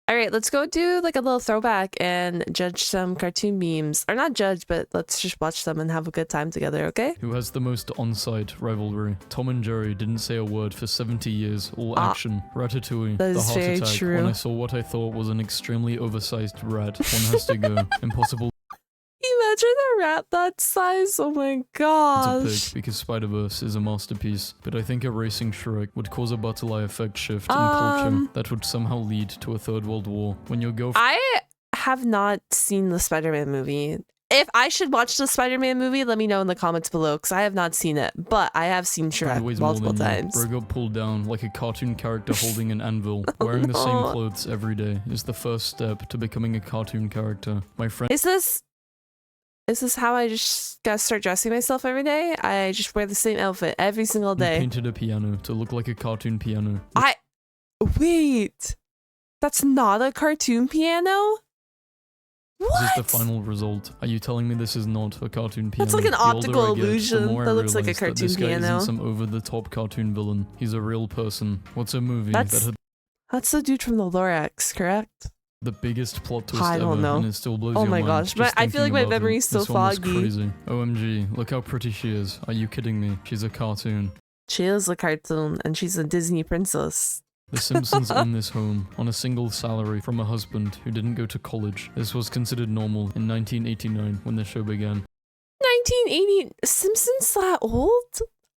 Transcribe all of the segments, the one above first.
All right, let's go do like a little throwback and judge some cartoon memes. Or not judge, but let's just watch them and have a good time together, okay? Who has the most on-site rivalry? Tom and Jerry didn't say a word for 70 years, all action. Ratatouille, that the is heart very attack true. when I saw what I thought was an extremely oversized rat. One has to go. Impossible Imagine a rat that size. Oh my to gosh. pick because Spider-Verse is a masterpiece, but I think erasing Shrek would cause a butterfly effect shift in culture that would somehow lead to a third world war. When your girlfriend I have not seen the Spider-Man movie. If I should watch the Spider-Man movie, let me know in the comments below, because I have not seen it, but I have seen Shrek weighs more multiple than times. you, bro got pulled down like a cartoon character holding an anvil. Wearing the same clothes every day is the first step to becoming a cartoon character. My friend Is this how I just gotta start dressing myself every day? I just wear the same outfit every single day. painted a piano to look like a cartoon piano. Wait, that's not a cartoon piano? What? This is the final result. Are you telling me this is not a cartoon piano? That's like an The older optical I get, the illusion more I that looks like a realize that cartoon this guy piano. isn't some over-the-top cartoon villain. He's a real person. What's a movie that had That's the dude from the Lorax, correct? the biggest plot twist I ever, don't know. and it still blows Oh your my mind gosh, just but I feel like thinking my about it. memory is so This one was foggy. crazy. OMG, look how pretty she is. Are you kidding me? She's a cartoon. She is a cartoon, and she's a Disney princess. The Simpsons own this home on a single salary from a husband who didn't go to college. This was considered normal in 1989 when the show began. 1980? Simpsons that old?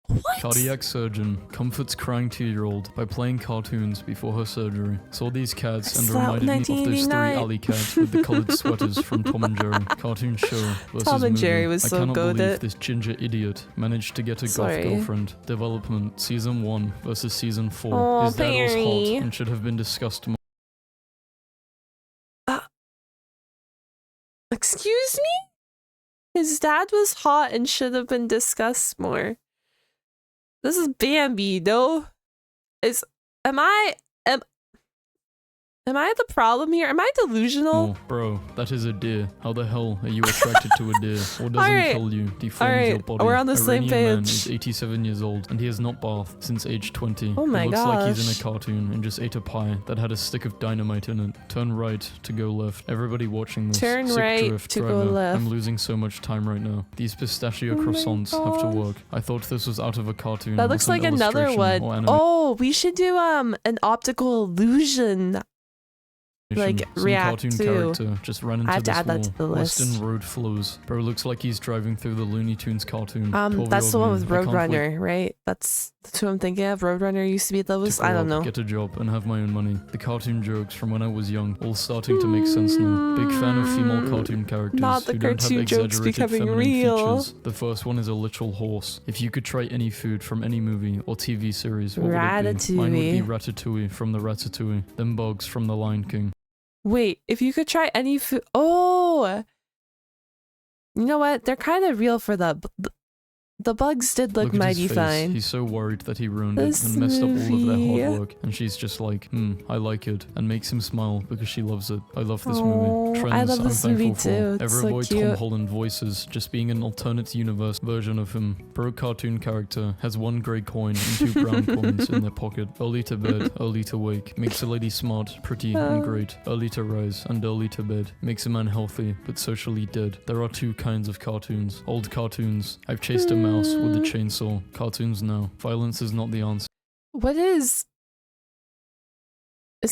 What? Cardiac surgeon comforts crying 2-year-old by playing cartoons before her surgery. Saw these cats and Is that reminded me of those 3 1989? alley cats with the colored sweaters from Tom and Jerry. Cartoon show versus Tom and movie. Jerry was I so cannot good believe at- this ginger idiot managed to get a Sorry. goth girlfriend. Development season 1 versus season 4. Aw, His dad was Barry. hot and should have been discussed more. Excuse me? His dad was hot and should have been discussed more. This is Bambi, though. Am I the problem here? Am I delusional? Oh, bro, that is a deer. How the hell are you attracted to a deer? What doesn't Alright. kill you deforms Alright, your body. we're on the same Iranian man page. is 87 years old and he has not bathed since age 20. Oh my He looks like he's in gosh. a cartoon and just ate a pie that had a stick of dynamite in it. Turn right to go left. Everybody watching this. Turn sick right drift to go driver. left. I'm losing so much time right now. These pistachio Oh my croissants have to gosh. work. I thought this was out of a cartoon. That or looks some like another illustration or one. anime. Oh, we should do an optical illusion. Like, Some react cartoon to. character just ran into I have to this add that to wall. the list. Western Road flows. Bro looks like he's driving through the Looney Tunes cartoon. 12-year-old That's the one me. with I can't wait Roadrunner, right? That's who I'm thinking of. Roadrunner used to be to those. grow I don't up, know. Get a job and have my own money. The cartoon jokes from when I was young all starting to make sense now. Big fan of female cartoon characters Not the who don't have cartoon jokes exaggerated becoming feminine real. features. The first one is a literal horse. If you could try any food from any movie or TV series, what would it be? Mine would be Ratatouille from the Ratatouille. Them bugs from the Lion King. Wait, if you could try any food. Oh, you know what? They're kind of real for the bugs did look Look at mighty his face. fine. He's so worried that he ruined This it and messed up all of their movie. hard work. And she's just like, I like it. And makes him smile because she loves it. I love this Oh, movie. Trends I love I'm this thankful movie too. for. It's Every so boy Tom cute. Holland voices just being an alternate universe version of him. Bro cartoon character has 1 grey coin and 2 brown coins in their pocket. Early to bed, early to wake. Makes a lady smart, pretty, and great. Early to rise and early to bed. Makes a man healthy, but socially dead. There are 2 kinds of cartoons. Old cartoons. I've chased a mouse with a chainsaw. Cartoons now. Violence is not the answer. What is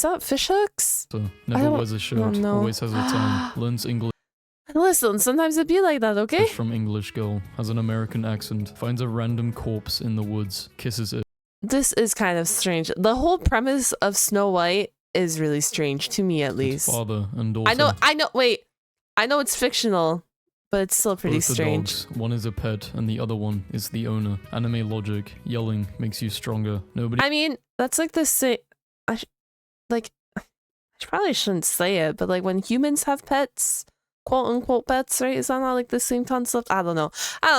that fish hooks? Never don't- wears a shirt. no. Always has a tan. Learns English Listen, sometimes it'd be like that, okay? from English girl. Has an American accent. Finds a random corpse in the woods. Kisses it. This is kind of strange. The whole premise of Snow White is really strange to me, at least. Father and daughter. I know, wait. I know it's fictional, but it's still pretty Both are strange. dogs. One is a pet and the other one is the owner. Anime logic. Yelling makes you stronger. Nobody I mean, that's like the same. I probably shouldn't say it, but like when humans have pets, quote unquote pets, right? Is that not like the same concept? I don't know.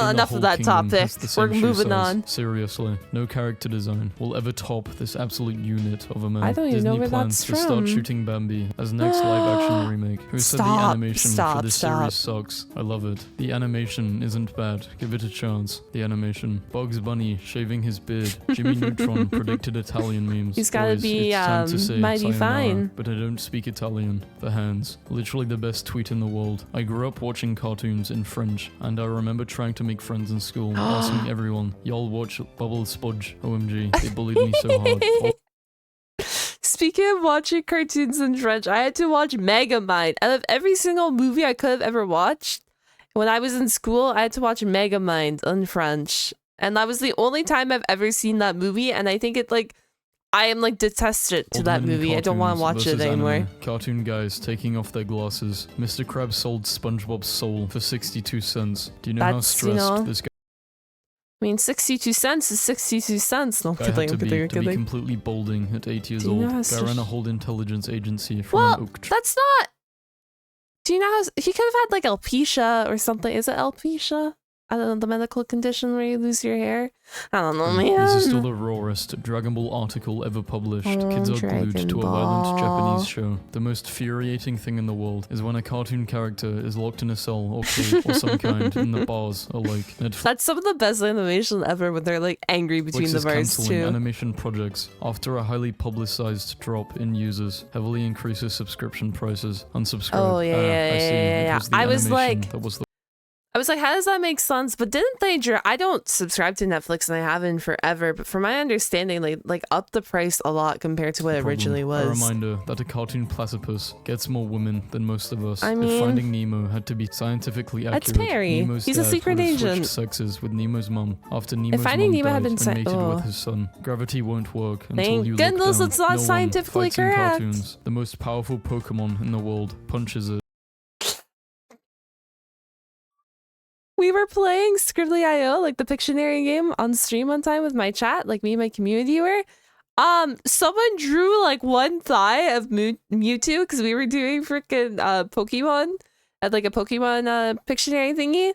Enough of that Kingdom topic. has the same We're shoe moving size. on. Seriously, no character design will ever top this absolute unit of a man. I don't even Disney know where plans that's to start from. shooting Bambi as next live-action remake. Who said the animation for this series sucks? I love it. The animation isn't bad. Give it a chance. The animation. Bugs Bunny shaving his beard. Jimmy Neutron predicted Italian memes. He's gotta Boys, be it's time to say mighty sayonara, fine. but I don't speak Italian. The hands. Literally the best tweet in the world. I grew up watching cartoons in French, and I remember trying to make friends in school, asking everyone, y'all watch Bubble Spudge? OMG, they bullied me so hard. Speaking of watching cartoons in French, I had to watch Megamind. Out of every single movie I could have ever watched, when I was in school, I had to watch Megamind in French. And that was the only time I've ever seen that movie, and I think it like I am like detested to that movie. I don't want to watch it anymore. Anime. Cartoon guys taking off their glasses. Mr. Krabs sold SpongeBob's soul for 62 cents. Do you know how stressed this guy I mean, 62 cents is 62 cents. No, had to be completely balding at 8 years old. Guy ran a whole intelligence agency from an oak tree. That's not... Do you know how... He could have had like alopecia or something. Is it alopecia? I don't know, the medical condition where you lose your hair. I don't know, man. This is still the rawest Dragon Ball article ever published. Kids are glued to a violent Japanese show. The most infuriating thing in the world is when a cartoon character is locked in a cell or cage or some kind, and the bars are like Netflix. That's some of the best animation ever when they're like angry between the bars too. Animation projects after a highly publicized drop in users heavily increases subscription prices. Unsubscribe. Oh yeah. I was like, how does that make sense? But didn't they? I don't subscribe to Netflix and I haven't forever. But from my understanding, they like upped the price a lot compared to what it originally was. A reminder that a cartoon platypus gets more women than most of us. I mean, if Finding Nemo had to be scientifically accurate, that's Perry. He's a secret agent. Sexes with Nemo's mom after Nemo's Finding mom Nemo had died been and mated with his son. Gravity won't work until Thank you goodness look it's down. not No scientifically one fights in correct. cartoons. The most powerful Pokemon in the world punches it. We were playing Scribbly.io, like the Pictionary game, on stream one time with my chat, like me and my community were. Someone drew like one thigh of Mewtwo because we were doing freaking Pokemon at like a Pokemon Pictionary thingy.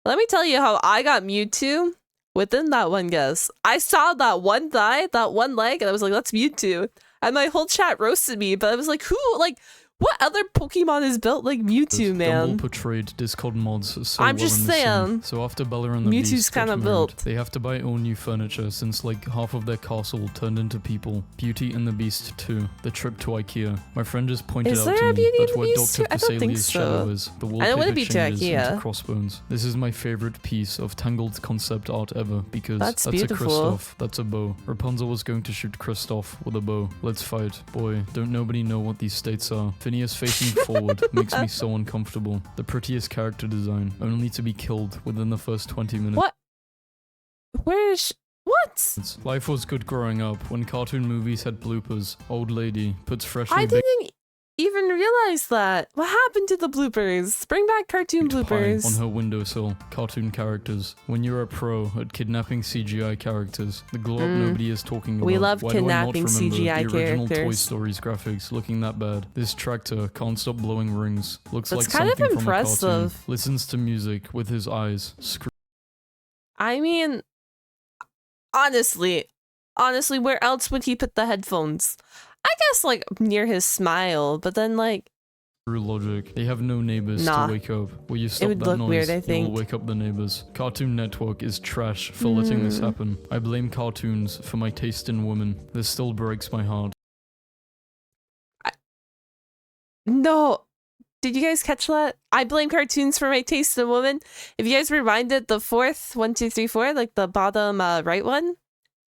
Let me tell you how I got Mewtwo within that one guess. I saw that one thigh, that one leg, and I was like, that's Mewtwo. And my whole chat roasted me, but I was like, who, like, what other Pokemon is built like Mewtwo, man? Gumball portrayed Discord mods so I'm just saying. So after Bella and the Mewtwo's Beast kind of got married, built. they have to buy all new furniture since like half of their castle turned into people. Beauty and the Beast 2, the trip to IKEA. My friend just pointed out to me that's what Dr. Thessalia's shadow is. The wallpaper changes into crossbones. This is my favorite piece of Tangled concept art ever because that's a Kristoff, that's a bow. Rapunzel was going to shoot Kristoff with a bow. Let's fight. Boy, don't nobody know what these states are. Phineas facing forward makes me so uncomfortable. The prettiest character design, only to be killed within the first 20 minutes. What? Where is... What? Life was good growing up when cartoon movies had bloopers. Old lady puts freshly I didn't even realize that. What happened to the bloopers? Bring back cartoon bloopers. On her windowsill, cartoon characters. When you're a pro at kidnapping CGI characters, the glow up nobody is talking about. We love Why kidnapping do I not remember CGI the original characters. Toy Story's graphics looking that bad? This tractor can't stop blowing rings. Looks That's like kind of something impressive. from a cartoon. Listens to music with his eyes. I mean, honestly, where else would he put the headphones? I guess like near his smile, but then like True logic. They have no neighbors to wake up. Will you stop would that look noise? weird, I It think. will wake up the neighbors. Cartoon Network is trash for letting this happen. I blame cartoons for my taste in women. This still breaks my heart. No. Did you guys catch that? I blame cartoons for my taste in women. If you guys rewinded the fourth 1, 2, 3, 4, like the bottom right one,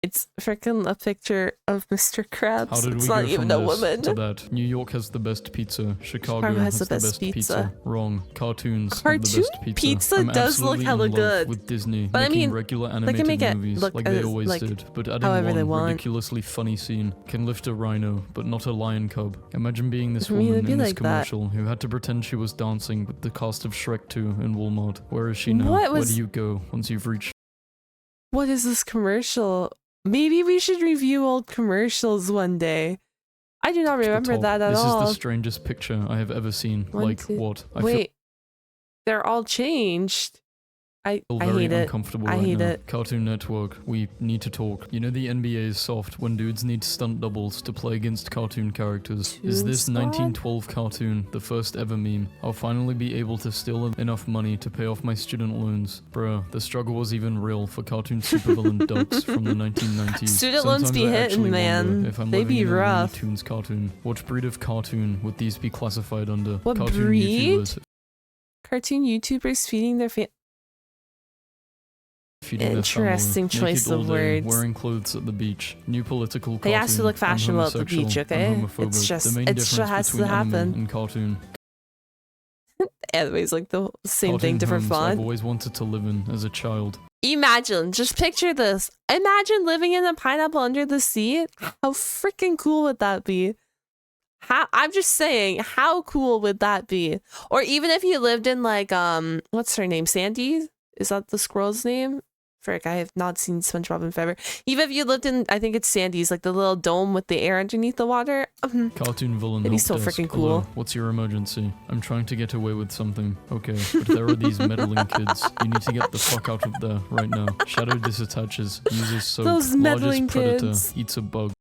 it's freaking a picture of Mr. Krabs. How did It's we not go even from a this woman. to that? New York has the best pizza. Chicago Chicago has the best pizza. Wrong. Cartoons have the best pizza. Pizza I'm does look absolutely hella in love good. with Disney But I making mean, regular they animated can make it movies look like they as, always like, did, but adding however they one want. ridiculously funny scene can lift a rhino, but not a lion cub. Imagine being this I mean, woman it'd be in this like that. commercial who had to pretend she was dancing with the cast of Shrek 2 in Walmart. Where is she now? What Where was- do you go once you've reached? What is this commercial? Maybe we should review old commercials one day. I do not remember top? that at This all. is the strangest picture I have ever seen. One, Like, two- what? Wait, they're all changed. I very hate it. uncomfortable I right hate now. it. Cartoon Network, we need to talk. You know the NBA is soft when dudes need stunt doubles to play against cartoon characters. Is this Toon 1912 cartoon the first ever meme? I'll finally be able to steal enough money to pay off my student loans. Bruh, the struggle was even real for cartoon supervillain ducks from the 1990s. Student loans be Sometimes I hitting, actually man. wonder if I'm They living be in a Looney rough. Tunes cartoon. What breed of cartoon would these be classified under? What Cartoon breed? YouTubers Cartoon YouTubers feeding their feeding their Interesting family, choice naked all of day, words. wearing clothes at the beach. New political cartoon. He has to look I'm fashionable at the homosexual, beach, I'm okay? homophobic. It's just, the main it difference just has between to anime happen. and cartoon. Anyways, like the same Cartoon thing, different homes I've font. always wanted to live in as a child. Imagine, just picture this. Imagine living in a pineapple under the sea. How freaking cool would that be? I'm just saying, how cool would that be? Or even if you lived in like, what's her name? Sandy? Is that the squirrel's name? Frick, I have not seen SpongeBob in forever. Even if you lived in, I think it's Sandy's, like the little dome with the air underneath the water. Cartoon villain It'd be help so desk. freaking Hello, cool. what's your emergency? I'm trying to get away with something. Okay, but there are these meddling kids. You need to get the fuck out of there right now. Shadow disattaches, uses soap. Those meddling Largest predator kids. eats a bug.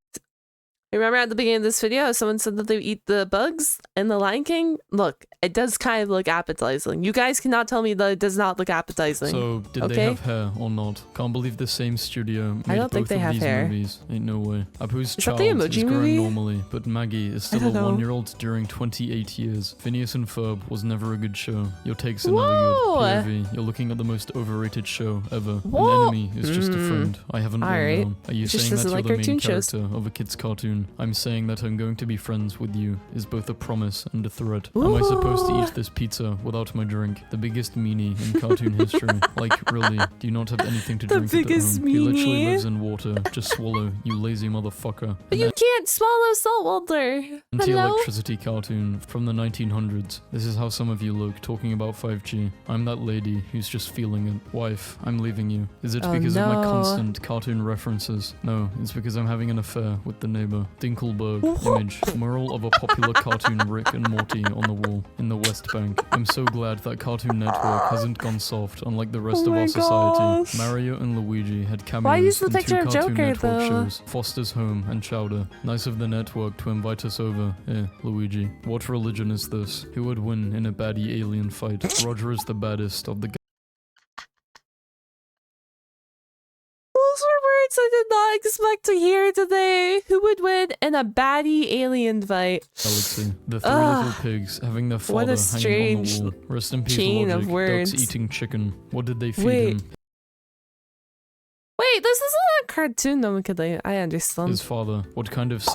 Remember at the beginning of this video, someone said that they eat the bugs in The Lion King? Look, it does kind of look appetizing. You guys cannot tell me that it does not look appetizing. So, did they Okay. have hair or not? Can't believe the same studio made don't think both they of have these hair. movies. Ain't no way. Apu's that child the is Emoji growing Movie? normally, but Maggie is still a don't know. 1-year-old during 28 years. Phineas and Ferb was never a good show. Your takes are never Whoa! good. POV, you're looking at the most overrated show ever. Whoa! An enemy is just a friend. I haven't written Alright. down. Are you Just saying that doesn't you're like the main cartoon shows. character of a kid's cartoon? I'm saying that I'm going to be friends with you is both a promise and a threat. Am I supposed to Ooh. eat this pizza without my drink? The biggest meanie in cartoon history. Like, really, do you not have anything to The drink at biggest home? He literally meanie. lives in water. Just swallow, you lazy motherfucker. But you can't swallow saltwater. Hello? Anti-electricity cartoon from the 1900s. This is how some of you look, talking about 5G. I'm that lady who's just feeling it. Wife, I'm leaving you. Is it Oh, because of my no. constant cartoon references? No, it's because I'm having an affair with the neighbor. Dinkelberg image. Mural of a popular cartoon Rick and Morty on the wall in the West Bank. I'm so glad that Cartoon Network hasn't gone soft, unlike the rest Oh of my our society. gosh. Mario and Luigi had cameos Why use the in picture 2 of Cartoon Joker, Network though? shows, Foster's Home and Chowder. Nice of the network to invite us over. Luigi. What religion is this? Who would win in a baddie alien fight? Roger is the baddest of the Those were words I did not expect to hear today. Who would win in a baddie alien fight? galaxy. The 3 Ugh. little pigs having their What a father hanging on the strange wall. Rest in peace, chain Logic. of words. Ducks eating chicken. What did they feed Wait. him? Wait, this isn't a cartoon, no, I understand. His father. What kind of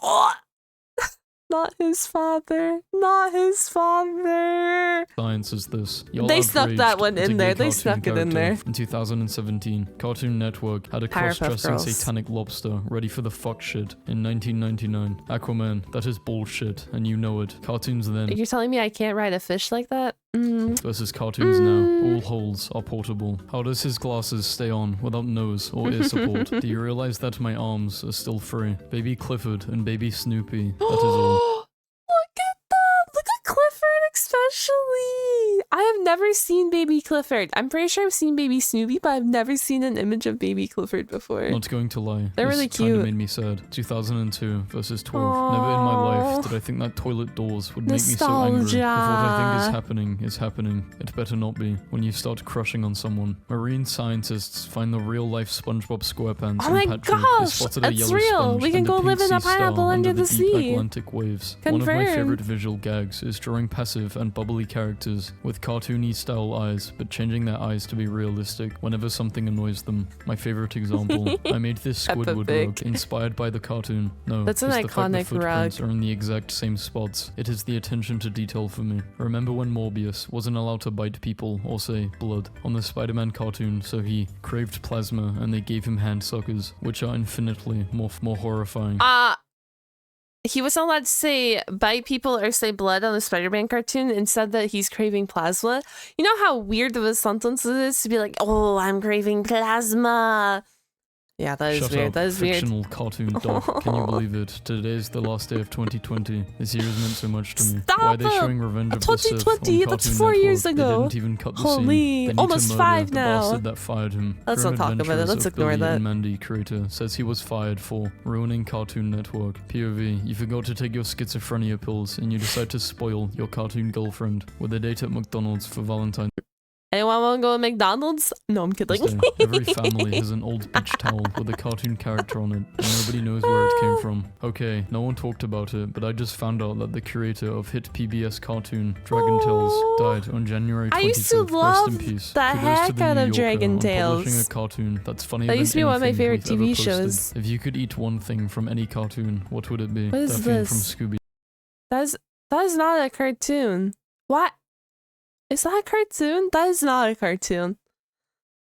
Not his father. Not his father. science is this? Y'all They snuck outraged that one at a in gay there. They cartoon snuck it in character there. In 2017, Cartoon Network had a Powerpuff cross-dressing Girls. satanic lobster ready for the fuck shit. In 1999, Aquaman, that is bullshit, and you know it. Cartoons then You're telling me I can't ride a fish like that? versus cartoons now. All holes are portable. How does his glasses stay on without nose or ear support? Do you realize that my arms are still free? Baby Clifford and baby Snoopy, that is all. Look at them! Look at Clifford especially! I have never seen baby Clifford. I'm pretty sure I've seen baby Snoopy, but I've never seen an image of baby Clifford before. Not going to lie. They're this really kinda cute. made me sad. 2002 versus 12. Never in my life did I think that toilet doors would make me so angry. If what I think is happening, it better not be. When you start crushing on someone. Marine scientists find the real-life SpongeBob SquarePants Oh my and Patrick. They gosh, spotted a it's yellow real. sponge We can and go pink live in a sea star pineapple under the deep sea. Atlantic waves. One of my Confirmed. favorite visual gags is drawing passive and bubbly characters with cartoony style eyes, but changing their eyes to be realistic whenever something annoys them. My favorite example, I made this Squidward Peppa rug inspired by the cartoon. No, That's an it's the fact the iconic footprints rug. are in the exact same spots. It is the attention to detail for me. Remember when Morbius wasn't allowed to bite people or say blood on the Spider-Man cartoon, so he craved plasma and they gave him hand suckers, which are infinitely more horrifying. He wasn't allowed to say bite people or say blood on the Spider-Man cartoon and said that he's craving plasma. You know how weird of a sentence it is to be like, oh, I'm craving plasma. Yeah, that is Shut weird. up, That is weird. fictional cartoon dog. Can you believe it? Today's the last day of 2020. This year has meant so much to me. Stop Why are they it! showing Revenge of the Sith on 2020, that's Cartoon 4 years Network? ago. They didn't even cut the Holy, scene. They need almost to murder 5 the now. bastard that fired him. Let's not Grim talk about it. Adventures Let's of ignore Billy that. and Mandy creator says he was fired for ruining Cartoon Network. POV, you forgot to take your schizophrenia pills and you decide to spoil your cartoon girlfriend with a date at McDonald's for Valentine's Anyone want to go to McDonald's? No, I'm kidding. Day. Every family has an old beach towel with a cartoon character on it, and nobody knows where it came from. Okay, no one talked about it, but I just found out that the creator of hit PBS cartoon Dragon Tales died on January 25th. I used to Rest love in peace. the Kudos to heck the out New of Yorker Dragon on Tales. publishing a cartoon that's funnier That than used to be one of my anything favorite we've ever TV shows. posted. If you could eat one thing from any cartoon, what would it be? What is Definitely this? from Scooby. That is not a cartoon. What? Is that a cartoon? That is not a cartoon.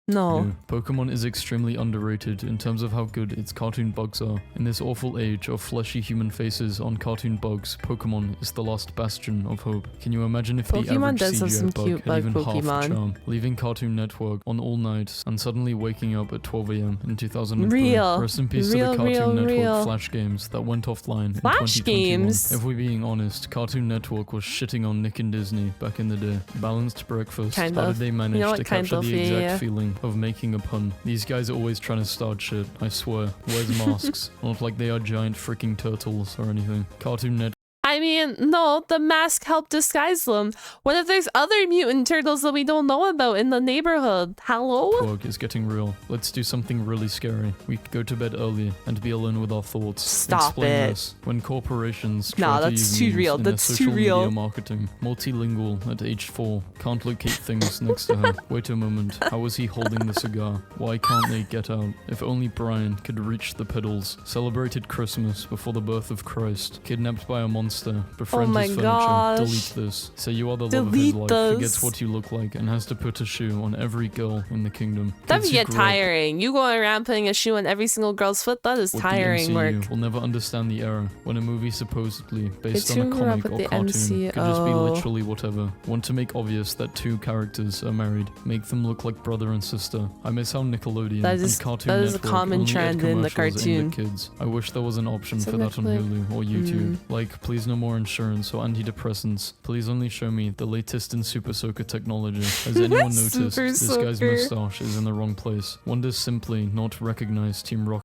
No. Yeah. Pokemon is extremely underrated in terms of how good its cartoon bugs are. In this awful age of fleshy human faces on cartoon bugs, Pokemon is the last bastion of hope. Can you imagine if the Pokemon average does have CGI some bug cute had bug even half the Pokemon. charm, leaving Cartoon Network on all nights and suddenly waking up at 12 AM in 2003? Real. Rest in peace Real, to the Cartoon real, Network real. Flash games that went offline in Flash 2021. games? If we're being honest, Cartoon Network was shitting on Nick and Disney back in the day. Balanced breakfast. Kind How of. did they manage what, to kind capture of, the exact yeah. feeling of making a pun? These guys are always trying to start shit, I swear. Where's masks? Not like they are giant freaking turtles or anything. Cartoon Network I mean, no, the mask helped disguise them. What if there's other mutant turtles that we don't know about in the neighborhood? Hello? is getting real. Let's do something really scary. We could go to bed early and be alone with our thoughts. Stop Explain it. this. When corporations Nah, try to that's use too memes real. in their That's too social real. media marketing, multilingual at age 4, can't locate things next to her. Wait a moment. How is he holding the cigar? Why can't they get out? If only Brian could reach the pedals. Celebrated Christmas before the birth of Christ. Kidnapped by a monster. Befriend my his furniture. gosh. Delete this. Say you are the love of his Delete life. this. Forgets what you look like and has to put a shoe on every girl in the kingdom. That'd Kids who get grew up tiring. You going around putting a shoe on every single girl's foot? That is with the tiring MCU work. will never understand the era when a movie supposedly based Kids on a who grew up comic with or the cartoon could just be MCU. literally whatever. Want to make obvious that two characters are married. Make them look like brother and sister. I miss how Nickelodeon That is- and Cartoon that is a Network common only aired trend in the commercials aimed at cartoon. kids. I wish there was an option So for that on Netflix- Hulu or YouTube. Like, please no more insurance or antidepressants. Please only show me the latest in Super Soaker technology. Has anyone noticed Super this guy's Soaker. mustache is in the wrong place? One does simply not recognize Team Rocket.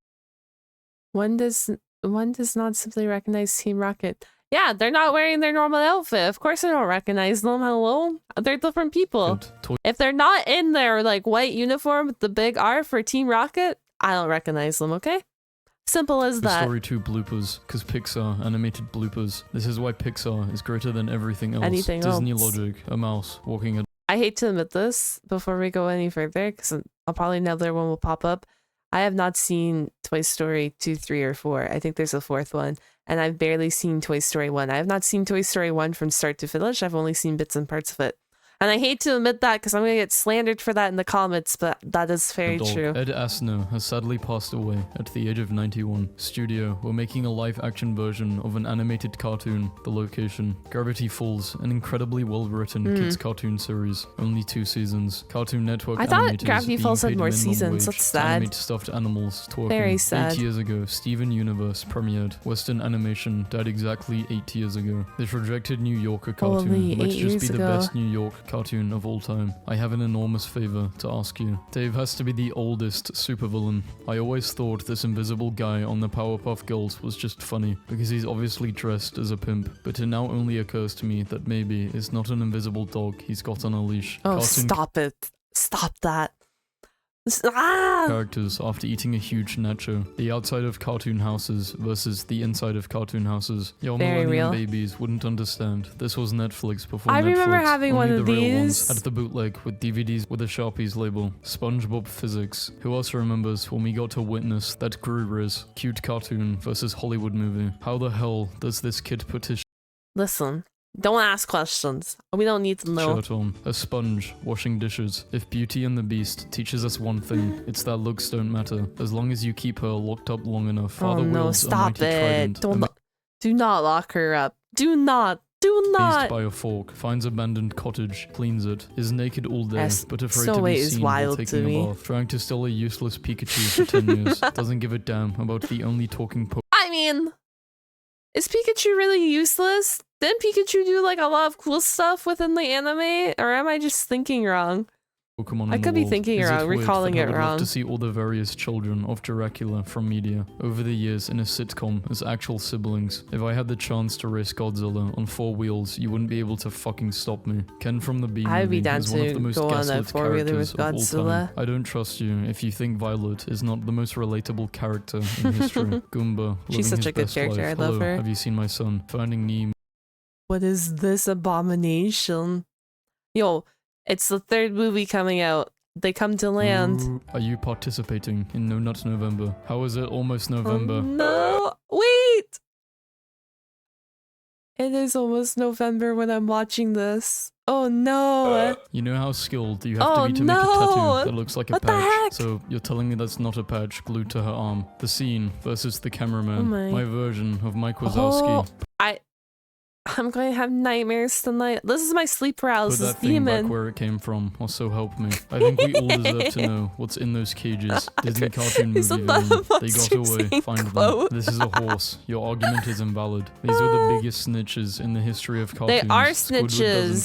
One does not simply recognize Team Rocket. Yeah, they're not wearing their normal outfit. Of course I don't recognize them. Hello? They're different people. Toy If they're not in their like white uniform with the big R for Team Rocket, I don't recognize them, okay? Simple as The that. Story 2 bloopers, because Pixar animated bloopers. This is why Pixar is greater than everything else. Anything Disney else. logic, a mouse walking a I hate to admit this before we go any further, because I'll probably another one will pop up. I have not seen Toy Story 2, 3, or 4. I think there's a fourth one. And I've barely seen Toy Story 1. I have not seen Toy Story 1 from start to finish. I've only seen bits and parts of it. And I hate to admit that because I'm going to get slandered for that in the comments, but that is very dog. true. Ed Asner has sadly passed away at the age of 91. Studio were making a live-action version of an animated cartoon, The Location. Gravity Falls, an incredibly well-written kids cartoon series. Only 2 seasons. Cartoon Network I thought animators Gravity being Falls had paid more minimum seasons. wage That's to sad. animate stuffed animals twerking. Very sad. 8 years ago, Steven Universe premiered. Western animation died exactly 8 years ago. This rejected New Yorker cartoon. Holy, Let's 8 just be years the ago. best New York cartoon of all time. I have an enormous favor to ask you. Dave has to be the oldest supervillain. I always thought this invisible guy on the Powerpuff Girls was just funny, because he's obviously dressed as a pimp, but it now only occurs to me that maybe it's not an invisible dog he's got on a leash. Oh, Cartoon stop it. Stop that. Ah! characters after eating a huge nacho. The outside of cartoon houses versus the inside of cartoon houses. Your Very millennium real. babies wouldn't understand. This was Netflix before I Netflix. remember having Only one of the real ones these. had the bootleg with DVDs with a Sharpies label. SpongeBob Physics. Who else remembers when we got to witness that Guru-Riz cute cartoon versus Hollywood movie? How the hell does this kid put his Listen, don't ask questions. We don't need to know. shirt on? A sponge washing dishes. If Beauty and the Beast teaches us one thing, it's that looks don't matter. As long as you keep her locked up long enough, Oh Father no, wields a stop mighty it. trident. Don't do not lock her up. Do not do Raised not. by a fork, finds abandoned cottage, cleans it, is naked all day, but afraid Snow to be White is seen while wild to taking me. a bath, trying to steal a useless Pikachu for 10 years, doesn't give a damn about the only talking I mean, is Pikachu really useless? Didn't Pikachu do like a lot of cool stuff within the anime? Or am I just thinking wrong? Pokemon I in could the be world. thinking Is wrong, it weird recalling that I it would love wrong. to see all the various children of Dracula from media over the years in a sitcom as actual siblings? If I had the chance to race Godzilla on 4 wheels, you wouldn't be able to fucking stop me. Ken from the Bee I'd be movie down is one of to the most go on a gaslit 4-wheeler characters with of all time. Godzilla. I don't trust you if you think Violet is not the most relatable character in history. Goomba, She's living such a his good best character, life. I love Hello, her. have you seen my son? Finding Nemo. What is this abomination? Yo, it's the 3rd movie coming out. They come to land. Ooh, are you participating in No Nut November? How is it almost November? Oh, no. Wait! It is almost November when I'm watching this. Oh no! You know how skilled you have Oh to be to make a no! tattoo that looks like a What the patch? heck? So you're telling me that's not a patch glued to her arm? The scene versus the cameraman. Oh my. version of Mike Wazowski. Oh, I'm going to have nightmares tonight. This is my sleep Put paralysis that thing back demon. where it came from, or so help me. I think we all deserve to know what's in those cages. Disney cartoon movie Isn't that villain. a They got Monsters, away. Inc. Find them. quote? This is a horse. Your argument is invalid. These are the biggest snitches in the history of cartoons. They are Squidward snitches.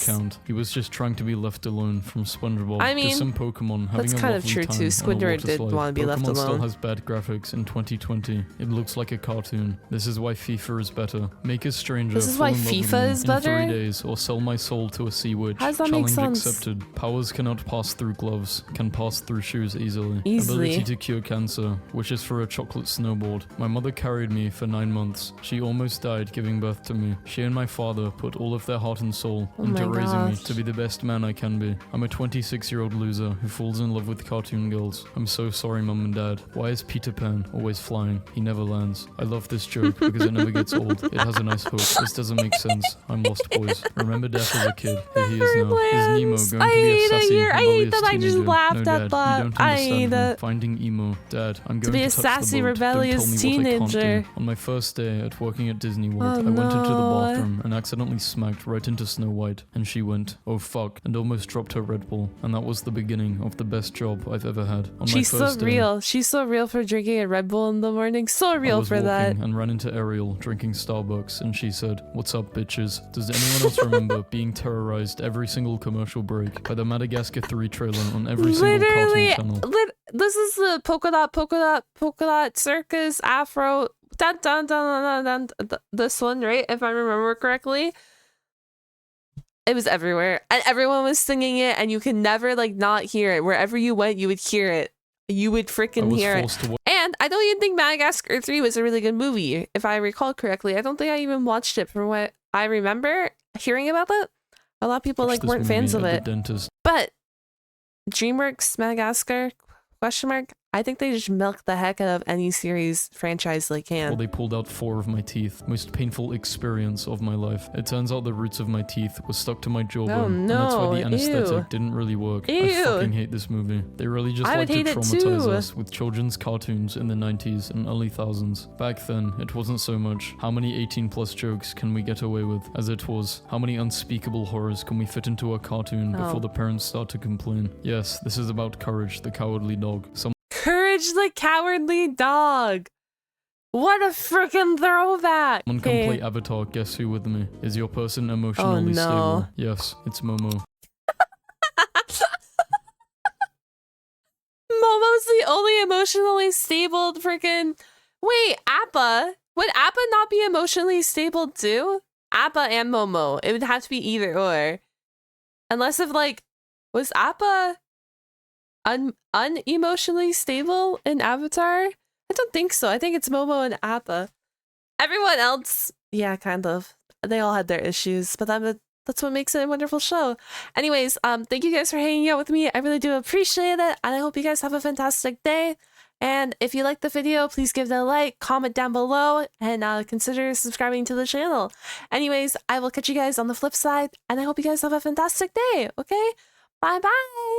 doesn't count. He was just trying to be left alone from SpongeBob. I mean, Just some Pokemon having that's a kind of lovely true time too. on a Squidward water did slide. want to be left Pokemon still alone. has bad graphics in 2020. It looks like a cartoon. This is why FIFA is better. Make a stranger This is fall why in love with FIFA me is in better? 3 days, or sell my soul to a sea witch. How does that make Challenge sense? accepted. Powers cannot pass through gloves, can pass through shoes easily. Easily. Ability to cure cancer, wishes for a chocolate snowboard. My mother carried me for 9 months. She almost died giving birth to me. She and my father put all of their heart and soul Oh into my raising me gosh. to be the best man I can be. I'm a 26-year-old loser who falls in love with cartoon girls. I'm so sorry, Mum and Dad. Why is Peter Pan always flying? He never lands. I love this joke because it never gets old. It has a nice hook. This doesn't make sense. I'm lost, boys. Remember death as a kid. Here he is now. Is Nemo Lands. going I to be a hate it sassy, here. I hate rebellious that I just teenager? laughed No, at Dad, that. you don't I understand hate me. it. Finding emo. Dad, I'm To going be to a touch sassy, the boat. rebellious Don't tell me what I can't teenager. do. On my first day at working at Disney World, Oh, I went into the no. bathroom and accidentally smacked right into Snow White, and she went, "Oh fuck," and almost dropped her Red Bull, and that was the beginning of the best job I've ever had. On She's my so first day, real. She's so real for drinking a Red Bull in the morning. So I real was for walking that. and ran into Ariel drinking Starbucks, and she said, "What's up, bitches?" Does anyone else remember being terrorized every single commercial break by the Madagascar 3 trailer on every single Literally, cartoon channel? this is the polka dot circus afro. Dun, dun, dun, dun, dun, dun, this one, right? If I remember correctly. It was everywhere, and everyone was singing it, and you can never like not hear it. Wherever you went, you would hear it. You would I freaking was hear it. forced to And I don't even think Madagascar 3 was a really good movie, if I recall correctly. I don't think I even watched it from what I remember hearing about it. A lot of people watch like this weren't fans of movie at it. the dentist. But DreamWorks Madagascar question mark? I think they just milk the heck out of any series franchise they can. Well, they pulled out 4 of my teeth. Most painful experience of my life. It turns out the roots of my teeth were stuck to my jawbone, and that's why no, the anesthetic ew. didn't really work. I Ew. fucking hate this movie. They really just I like would to hate it traumatize too. us with children's cartoons in the 90s and early thousands. Back then, it wasn't so much, how many 18+ jokes can we get away with, as it was, how many unspeakable horrors can we fit into a cartoon Oh. before the parents start to complain. Yes, this is about Courage, the Cowardly Dog. Courage the Cowardly Dog. What a freaking throwback. Someone can Okay. play Avatar, guess who with me? Is your person emotionally Oh, no. stable? Yes, it's Momo. Momo's the only emotionally stable freaking. Wait, Appa? Would Appa not be emotionally stable too? Appa and Momo. It would have to be either or. Unless if like, was Appa unemotionally stable in Avatar? I don't think so. I think it's Momo and Appa. Everyone else, yeah, kind of. They all had their issues, but that's what makes it a wonderful show. Anyways, thank you guys for hanging out with me. I really do appreciate it, and I hope you guys have a fantastic day. And if you liked the video, please give it a like, comment down below, and consider subscribing to the channel. Anyways, I will catch you guys on the flip side, and I hope you guys have a fantastic day, okay? Bye-bye!